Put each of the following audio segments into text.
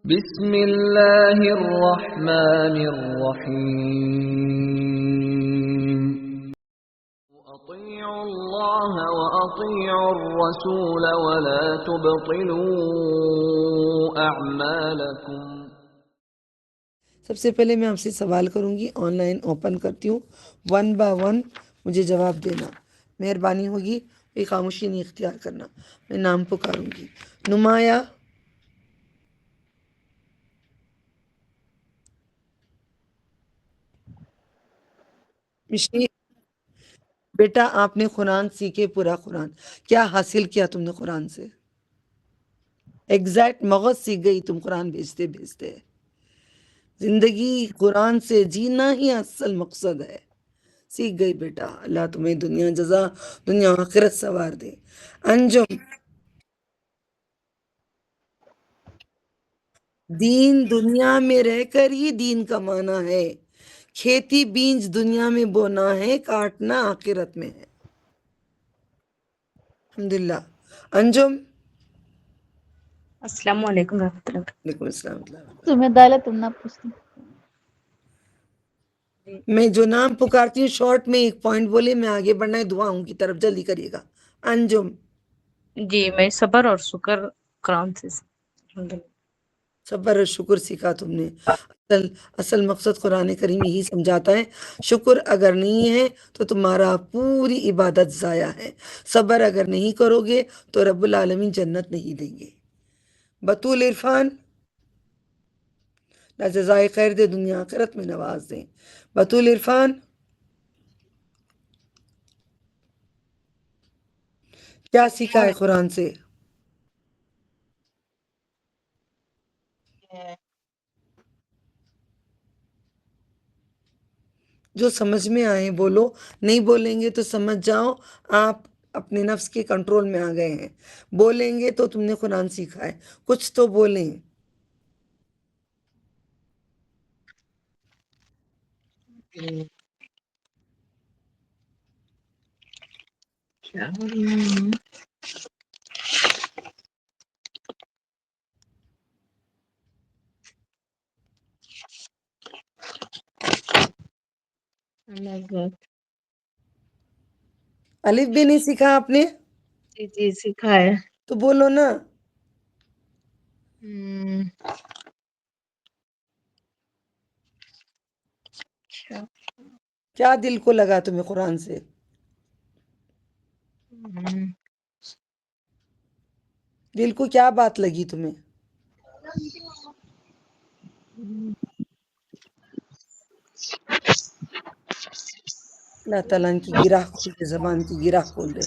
بسم اللہ الرحمن الرحیم اطیعوا اللہ واطیعوا الرسول ولا تبطلوا اعمالکم۔ سب سے پہلے میں آپ سے سوال کروں گی، آن لائن اوپن کرتی ہوں، 1 by 1 مجھے جواب دینا، مہربانی ہوگی، کوئی خاموشی نہیں اختیار کرنا۔ میں نام پکاروں گی۔ نمایاں، مشری، بیٹا آپ نے قرآن سیکھے، پورا قرآن کیا حاصل کیا تم نے قرآن سے؟ ایگزیکٹ مغز سیکھ گئی تم قرآن بھیجتے بھیجتے۔ زندگی قرآن سے جینا ہی اصل مقصد ہے۔ سیکھ گئی بیٹا، اللہ تمہیں دنیا جزا، دنیا آخرت سوار دے۔ انجم، دین دنیا میں رہ کر ہی دین کمانا ہے، کھیتی بیج دنیا میں بونا ہے، کاٹنا آخرت میں ہے۔ الحمدللہ۔ انجم، السلام علیکم ورحمۃ اللہ وبرکاتہ۔ وعلیکم السلام ورحمۃ اللہ وبرکاتہ۔ تمہیں دالت تم نہ پوچھتی۔ میں جو نام پکارتی ہوں شارٹ میں ایک پوائنٹ بولے، میں آگے بڑھنا ہے دعاؤں کی طرف، جلدی کریے گا۔ انجم، جی میں صبر اور شکر قرآن سے الحمدللہ۔ صبر اور شکر سیکھا تم نے۔ اصل مقصد قرآن کریم یہی سمجھاتا ہے، شکر اگر نہیں ہے تو تمہارا پوری عبادت ضائع ہے، صبر اگر نہیں کرو گے تو رب العالمین جنت نہیں دیں گے۔ بطول عرفان، نہ جزائے خیر دے، دنیا آخرت میں نواز دیں۔ بطول عرفان، کیا سیکھا ہے قرآن سے؟ جو سمجھ میں آئے بولو، نہیں بولیں گے تو سمجھ جاؤ آپ اپنے نفس کے کنٹرول میں آ گئے ہیں، بولیں گے تو تم نے قرآن سیکھا ہے، کچھ تو بولیں۔ کیا ہو رہی ہے؟ الف بھی نہیں سیکھا آپ نے جی جی سیکھا ہے۔ تو بولو نا۔ اچھا، کیا دل کو لگا تمہیں قرآن سے؟ دل کو کیا بات لگی تمہیں؟ اللہ تعالیٰ ان کی گرہ کھول دے، زبان کی گرہ کھول دے۔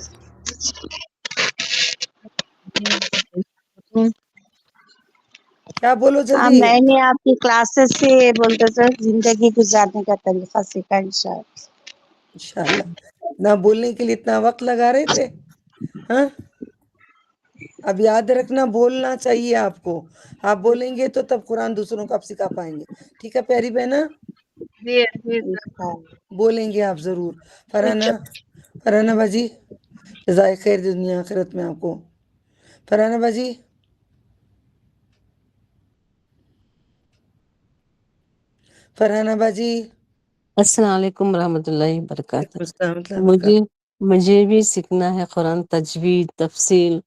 کیا بولو ہاں جلدی۔ میں نے آپ کی کلاسز سے بولتے تھے زندگی گزارنے کا طریقہ سیکھا انشاءاللہ۔ انشاءاللہ۔ نہ بولنے کے لیے اتنا وقت لگا رہے تھے، ہاں؟ اب یاد رکھنا، بولنا چاہیے آپ کو، آپ بولیں گے تو تب قرآن دوسروں کو آپ سکھا پائیں گے، ٹھیک ہے پیاری بہنا؟ جی جی بولیں گے آپ ضرور۔ فرحانہ باجی، جزائے خیر دے دنیا آخرت میں آپ کو۔ فرحانہ باجی، فرحانہ باجی، السلام علیکم ورحمۃ اللہ وبرکاتہ۔ وعلیکم السلام ورحمۃ اللہ وبرکاتہ۔ مجھے بھی سیکھنا ہے قرآن، تجوید، تفصیل،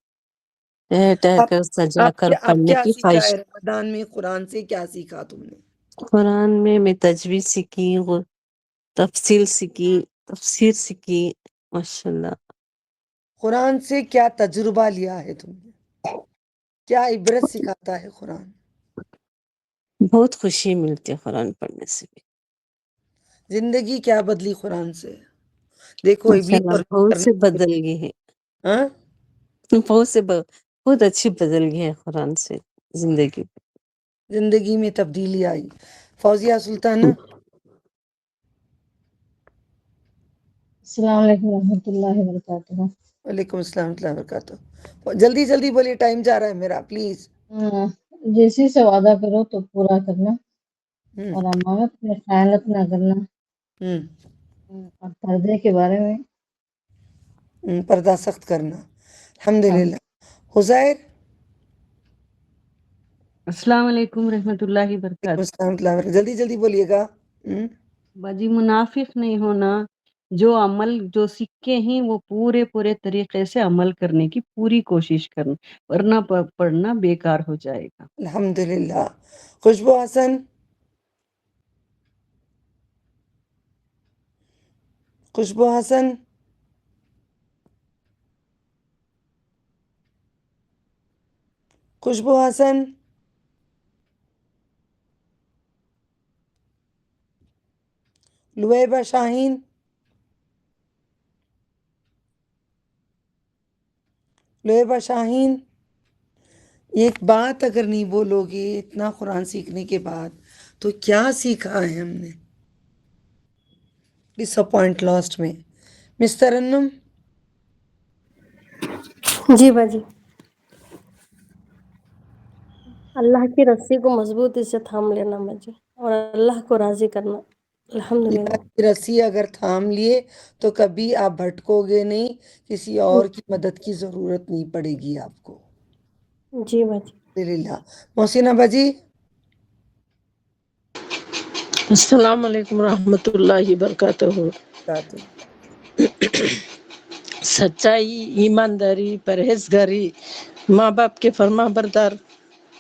ٹہر ٹہر آپ کر سجا کر آپ پڑھنے کیا کی سیکھا خواہش۔ ہے رمضان میں؟ قرآن سے کیا سیکھا تم نے؟ قرآن میں تجوید سیکھی، تفصیل سیکھی، تفسیر سیکھی، ماشاءاللہ۔ قرآن سے کیا تجربہ لیا ہے تم نے؟ کیا عبرت سکھاتا ہے قرآن؟ بہت خوشی ملتی ہے قرآن پڑھنے سے بھی، زندگی کیا بدلی قرآن سے؟ دیکھو ابلیس ماشاءاللہ اور بہت کرنے سے بدل گئی ہے، ہاں؟ بہت اچھی بدل گئی ہے قرآن سے زندگی۔ زندگی میں تبدیلی آئی۔ فوزیہ سلطانہ، السلام علیکم ورحمۃ اللہ وبرکاتہ۔ وعلیکم السلام ورحمۃ اللہ وبرکاتہ۔ جلدی جلدی بولیے، ٹائم جا رہا ہے میرا، پلیز۔ جیسے سے وعدہ کرو تو پورا کرنا، ہوں اور امانت میں خیانت نہ کرنا، ہوں اور پردے کے بارے میں پردہ سخت کرنا، ہاں۔ الحمدللہ۔ حزیر، السلام علیکم رحمۃ اللہ وبرکاتہ. السلام علیکم ورحمۃ اللہ. جلدی جلدی بولیے گا. باجی منافق نہیں ہونا، جو عمل جو سیکھے ہیں وہ پورے طریقے سے عمل کرنے کی پوری کوشش کرنا، ورنہ پڑھنا بیکار ہو جائے گا. الحمدللہ. خوشبو حسن. خوشبو حسن. خوشبو حسن. لویبہ شاہین. لویبہ شاہین. ایک بات اگر نہیں بولو گے اتنا قرآن سیکھنے کے بعد تو کیا سیکھا ہے ہم نے؟ ڈس اپوائنٹ لاسٹ میں. مسٹر انم. جی باجی، اللہ کی رسی کو مضبوطی سے تھام لینا باجی، اور اللہ کو راضی کرنا. الحمدللہ. اللہ کی رسی اگر تھام لیے تو کبھی آپ بھٹکو گے نہیں، کسی اور کی مدد کی ضرورت نہیں پڑے گی آپ کو. جی باجی. الحمدللہ. محسنہ باجی. السلام علیکم رحمۃ اللہ وبرکاتہ. سچائی، ایمانداری، پرہیزگاری، ماں باپ کے فرما بردار،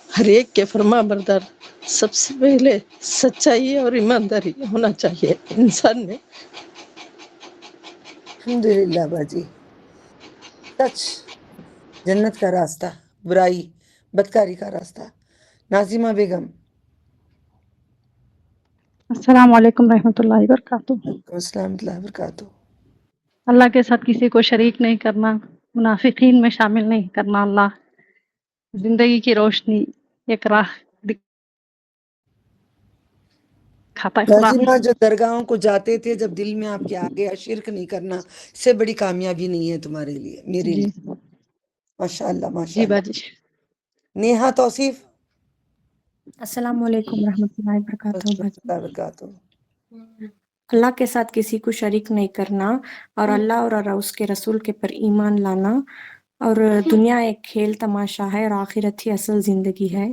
ہر ایک کے فرما بردار. سب سے پہلے سچائی اور ایمانداری ہونا چاہیے انسان میں. الحمدللہ باجی. سچ جنت کا راستہ، برائی بدکاری کا راستہ. ناظمہ بیگم. السلام علیکم رحمۃ اللہ وبرکاتہ. وعلیکم السلام ورحمۃ اللہ وبرکاتہ. اللہ کے ساتھ کسی کو شریک نہیں کرنا، منافقین میں شامل نہیں کرنا. اللہ زندگی کی روشنی ایک راہ دکھاتا ہے قرآن. ناظمہ جو درگاہوں کو جاتے تھے، جب دل میں آپ کے آگے شرک نہیں کرنا، اس سے بڑی کامیابی نہیں ہے تمہارے لیے، میرے جی لیے. ماشاء اللہ ماشاء جی اللہ. باجی. نیہا توصیف. السلام علیکم ورحمۃ اللہ وبرکاتہ. اللہ وبرکاتہ. اللہ کے ساتھ کسی کو شریک نہیں کرنا، اور اللہ اور اس کے رسول کے پر ایمان لانا، اور دنیا ایک کھیل تماشا ہے اور آخرت ہی اصل زندگی ہے،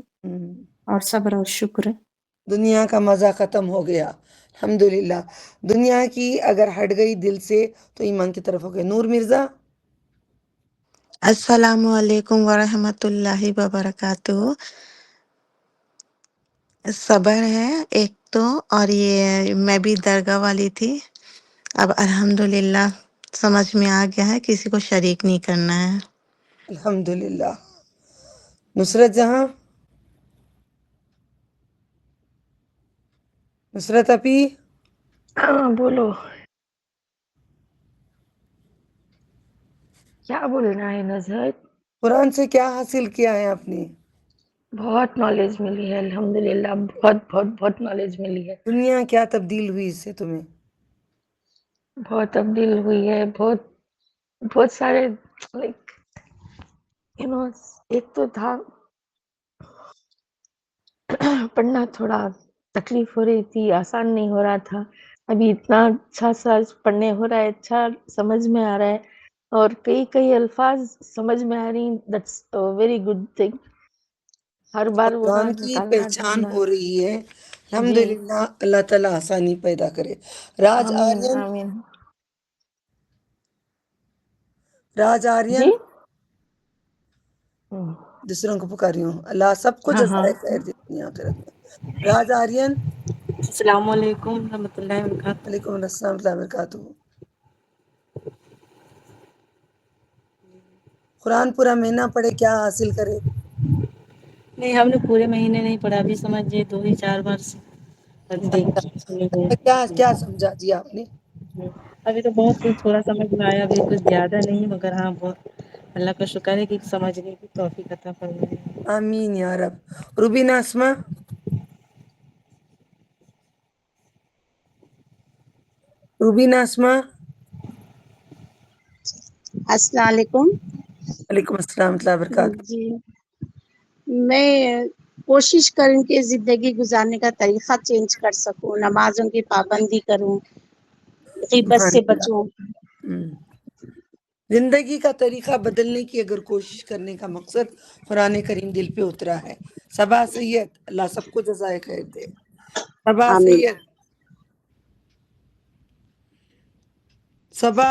اور صبر اور شکر. دنیا کا مزہ ختم ہو گیا الحمدللہ. دنیا کی اگر ہٹ گئی دل سے تو ایمان کی طرف ہو گئے. نور مرزا. السلام علیکم ورحمۃ اللہ وبرکاتہ. صبر ہے ایک تو، اور یہ میں بھی درگاہ والی تھی، اب الحمدللہ سمجھ میں آ گیا ہے کسی کو شریک نہیں کرنا ہے. الحمدللہ. نصرت جہاں. نصرت اپی. ہاں بولو، کیا بولنا ہے نظر؟ قرآن سے کیا حاصل کیا ہے آپ نے؟ بہت نالج ملی ہے الحمدللہ، بہت بہت بہت نالج ملی ہے. دنیا کیا تبدیل ہوئی اس سے تمہیں؟ بہت تبدیل ہوئی ہے، بہت سارے لائک ایک تو تھا پڑھنا تھوڑا تکلیف ہو رہی تھی، آسان نہیں ہو رہا تھا. ابھی اتنا اچھا سا پڑھنے ہو رہا ہے، اچھا سمجھ میں آ رہا ہے، اور کئی الفاظ سمجھ میں آ رہی. That's very good thing. ہر بار قرآن وہاں کی نکالنا پہچان ڈھونڈنا. ہو رہی ہے جی الحمدللہ. اللہ تعالیٰ آسانی پیدا کرے. راج آمین آرین. آمین. راج آرین. جی دوسروں کو پکاری ہوں. اللہ سب کو ہاں ہاں. جزائے خیر دے دنیا آخرت میں. راج آرین. السلام علیکم ورحمۃ اللہ وبرکاتہ. وعلیکم السلام ورحمۃ اللہ وبرکاتہ. قرآن پورا مہینہ پڑھے کیا حاصل کرے؟ نہیں، ہم نے پورے مہینے نہیں پڑھا، ابھی سمجھیے 2 ہی 4 بار سے کیا کیا سمجھا جی آپ نے؟ ابھی تو بہت کچھ تھوڑا سمجھ میں آیا، ابھی کچھ زیادہ نہیں، مگر ہاں بہت اللہ کا شکر ہے کہ سمجھنے کی توفیق عطا فرمائے. آمین یا رب. روبینہ اسما. روبینہ اسما. السلام علیکم. وعلیکم السلام ورحمۃ اللہ وبرکاتہ. جی، میں کوشش کروں کہ زندگی گزارنے کا طریقہ چینج کر سکوں، نمازوں کی پابندی کروں، غیبت سبحان سے اللہ. بچوں. زندگی کا طریقہ بدلنے کی اگر کوشش کرنے کا مقصد قرآن کریم دل پہ اترا ہے. صبا سید، اللہ سب کو جزائے خیر دے. صبا آمین. سید، صبا.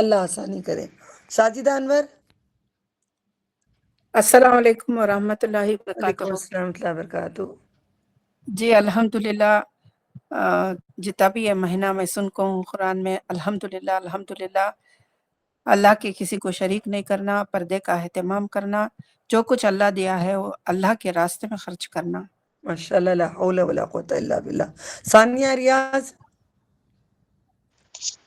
اللہ آسانی کرے. ساجدہ انور. السلام علیکم ورحمۃ اللہ وبرکاتہ. وعلیکم السلام ورحمۃ اللہ وبرکاتہ. جی الحمدللہ، جتنا بھی یہ مہینہ میں سن کو ہوں قرآن میں، الحمدللہ اللہ کے کسی کو شریک نہیں کرنا، پردے کا اہتمام کرنا، جو کچھ اللہ دیا ہے وہ اللہ کے راستے میں خرچ کرنا. ماشاء اللہ، لا حول ولا قوت الا باللہ. ثانیہ ریاض.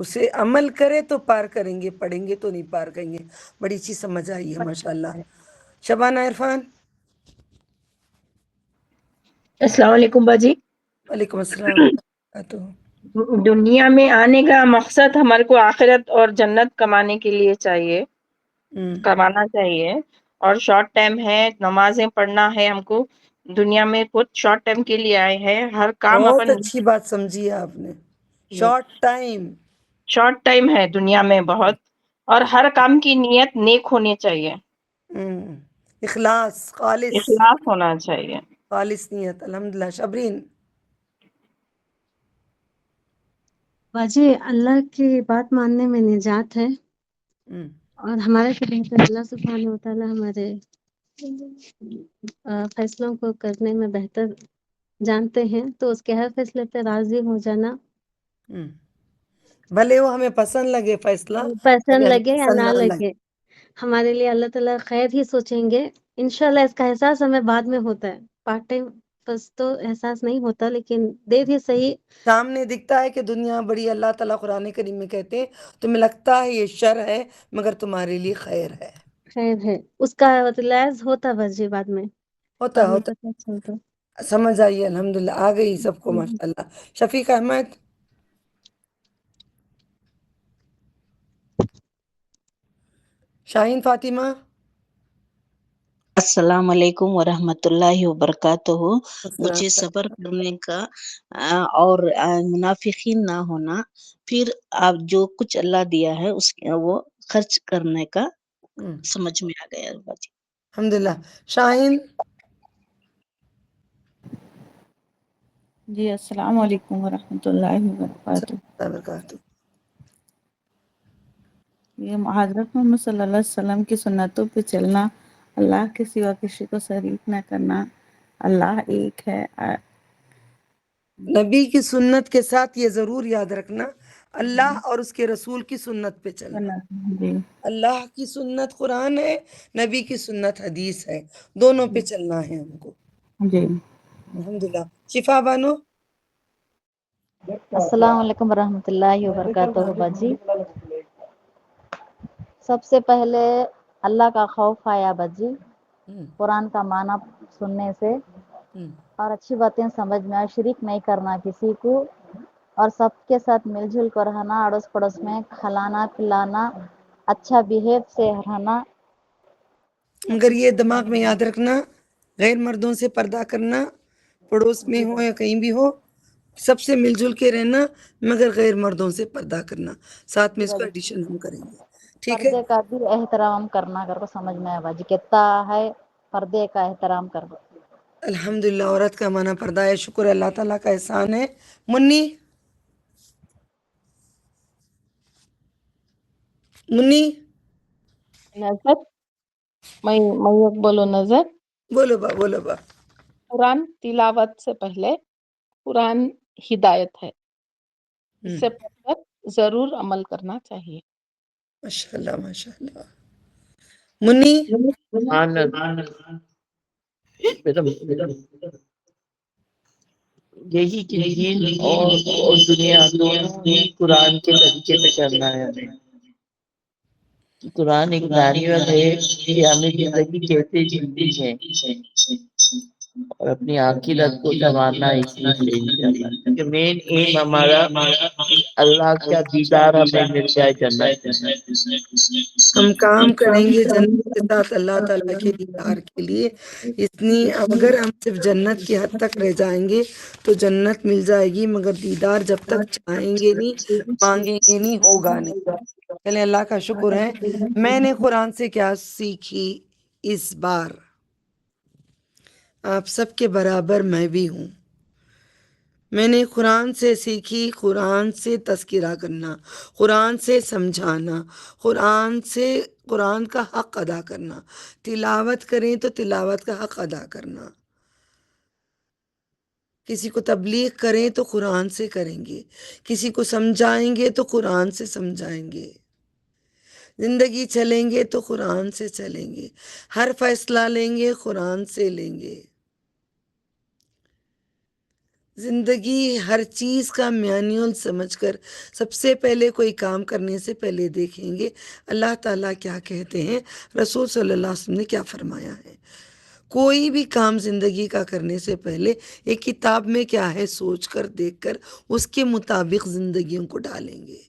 اسے عمل کرے تو پار کریں گے، پڑھیں گے تو نہیں پار کریں گے. بڑی چیز سمجھ آئی ہے ماشاءاللہ. شبانہ عرفان. السلام علیکم باجی. وعلیکم السلام ورحمۃ اللہ وبرکاتہ. دنیا میں آنے کا مقصد ہمارے کو آخرت اور جنت کمانے کے لیے چاہیے، کمانا چاہیے. اور شارٹ ٹائم ہے، نمازیں پڑھنا ہے. ہم کو دنیا میں کچھ شارٹ ٹائم کے لیے آئے ہیں. ہر کام بہت اپن اچھی بات سمجھی ہے آپ نے. شارٹ ٹائم ہے دنیا میں بہت، اور ہر کام کی نیت نیک ہونی چاہیے، اخلاص، اخلاص ہونا چاہیے. خالص نیت. الحمدللہ. شبرین. باجی اللہ کی بات ماننے میں نجات ہے، اور ہمارے سے بہتر اللہ سبحانہ و تعالیٰ ہمارے فیصلوں کو کرنے میں بہتر جانتے ہیں، تو اس کے ہر فیصلے پہ راضی ہو جانا، بھلے وہ ہمیں پسند لگے فیصلہ، پسند اگر لگے یا پسند نہ نہ لگے، ہمارے لیے اللہ تعالیٰ خیر ہی سوچیں گے انشاءاللہ. اس کا احساس ہمیں بعد میں ہوتا ہے، پارٹ ٹائم بس تو احساس نہیں ہوتا، لیکن دیر ہی صحیح سامنے دکھتا ہے کہ دنیا بڑی. اللہ تعالیٰ قرآن کریم میں کہتے ہیں تمہیں لگتا ہے یہ شر ہے مگر تمہارے لیے خیر ہے. خیر ہے، اس کا ریلائز ہوتا بس جی بعد میں ہوتا پتہ چلتا. سمجھ آئی. الحمدللہ آ گئی سب کو ماشاءاللہ. شفیق احمد. شاہین فاطمہ. السلام علیکم ورحمۃ اللہ وبرکاتہ. مجھے صبر کرنے کا اور منافقین نہ ہونا، پھر آپ جو کچھ اللہ دیا ہے اس وہ خرچ کرنے کا سمجھ میں آ گیا. الحمدللہ. شاہین. جی السلام علیکم ورحمۃ اللہ وبرکاتہ. یہ حضرت محمد صلی اللہ علیہ وسلم کی سنتوں پہ چلنا، اللہ کے سوا کسی کو شریک نہ کرنا، اللہ ایک ہے. نبی کی سنت کے ساتھ یہ ضرور یاد رکھنا، اللہ اور اس کے رسول کی سنت پہ چلنا. اللہ کی سنت قرآن ہے، نبی کی سنت حدیث ہے، دونوں پہ چلنا ہے ہم کو. جی الحمدللہ. شفا بانو. السلام علیکم ورحمۃ اللہ وبرکاتہ. باجی سب سے پہلے اللہ کا خوف آیا باجی، قرآن کا معنی سننے سے، اور اچھی باتیں سمجھ میں آئے. شریک نہیں کرنا کسی کو، اور سب کے ساتھ مل جل کر رہنا، اڑوس پڑوس میں کھلانا پلانا، اچھا بیہیو سے رہنا. مگر یہ دماغ میں یاد رکھنا، غیر مردوں سے پردہ کرنا، پڑوس میں ہو یا کہیں بھی ہو، سب سے مل جل کے رہنا، مگر غیر مردوں سے پردہ کرنا. ساتھ میں اس کو ایڈیشن ہم کریں گے. ٹھیک ہے. پردے کا بھی احترام کرنا کر کو سمجھ میں آیا باجی، کتنا ہے پردے کا احترام کرنا. الحمدللہ. عورت کا معنی پردہ ہے. شکر اللہ تعالیٰ کا احسان ہے. منی. منی. نظر میں ایک بولو نظر. بولو با بولو با. قرآن تلاوت سے پہلے قرآن ہدایت ہے، اس سے پہلے ضرور عمل کرنا چاہیے. ماشاء اللہ ماشاء اللہ. منی. یہی کہ دین اور دنیا دونوں ہی قرآن کے طریقے پہ کرنا ہے. قرآن ایک نعمت ہے کہ ہمیں زندگی کیسے جیتی ہے اور اپنی عقیدت کو سنوارنا اسی سے انشاءاللہ، کہ مین ایم ہمارا اللہ کا دیدار ہمیں مل جائے جنت میں۔ ہم کام کریں گے جنت کے ساتھ اللہ تعالیٰ کے دیدار کے لیے، اتنی اگر ہم صرف جنت کی حد تک رہ جائیں گے تو جنت مل جائے گی، مگر دیدار جب تک چاہیں گے نہیں، مانگیں گے نہیں، ہوگا نہیں۔ چلے اللہ کا شکر ہے۔ میں نے قرآن سے کیا سیکھی اس بار؟ آپ سب کے برابر میں بھی ہوں۔ میں نے قرآن سے سیکھی، قرآن سے تذکرہ کرنا، قرآن سے سمجھانا، قرآن کا حق ادا کرنا۔ تلاوت کریں تو تلاوت کا حق ادا کرنا۔ کسی کو تبلیغ کریں تو قرآن سے کریں گے، کسی کو سمجھائیں گے تو قرآن سے سمجھائیں گے، زندگی چلیں گے تو قرآن سے چلیں گے، ہر فیصلہ لیں گے قرآن سے لیں گے۔ زندگی ہر چیز کا مینیول سمجھ کر سب سے پہلے کوئی کام کرنے سے پہلے دیکھیں گے اللہ تعالیٰ کیا کہتے ہیں، رسول صلی اللہ علیہ وسلم نے کیا فرمایا ہے۔ کوئی بھی کام زندگی کا کرنے سے پہلے ایک کتاب میں کیا ہے سوچ کر دیکھ کر اس کے مطابق زندگیوں کو ڈالیں گے۔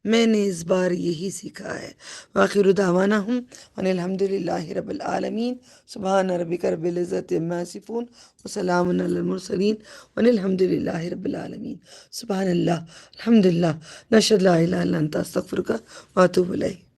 میں نے اس بار یہی سیکھا ہے۔ وآخر دعوانا ہوں ان الحمد للہ رب العالمین، سبحان ربک رب العزت عما یصفون وسلام علی المرسلین وان الحمد للہ رب العالمین۔ سبحان اللہ، الحمد للہ، نشہد لا الہ الا انت استغفرک واتوب الیک۔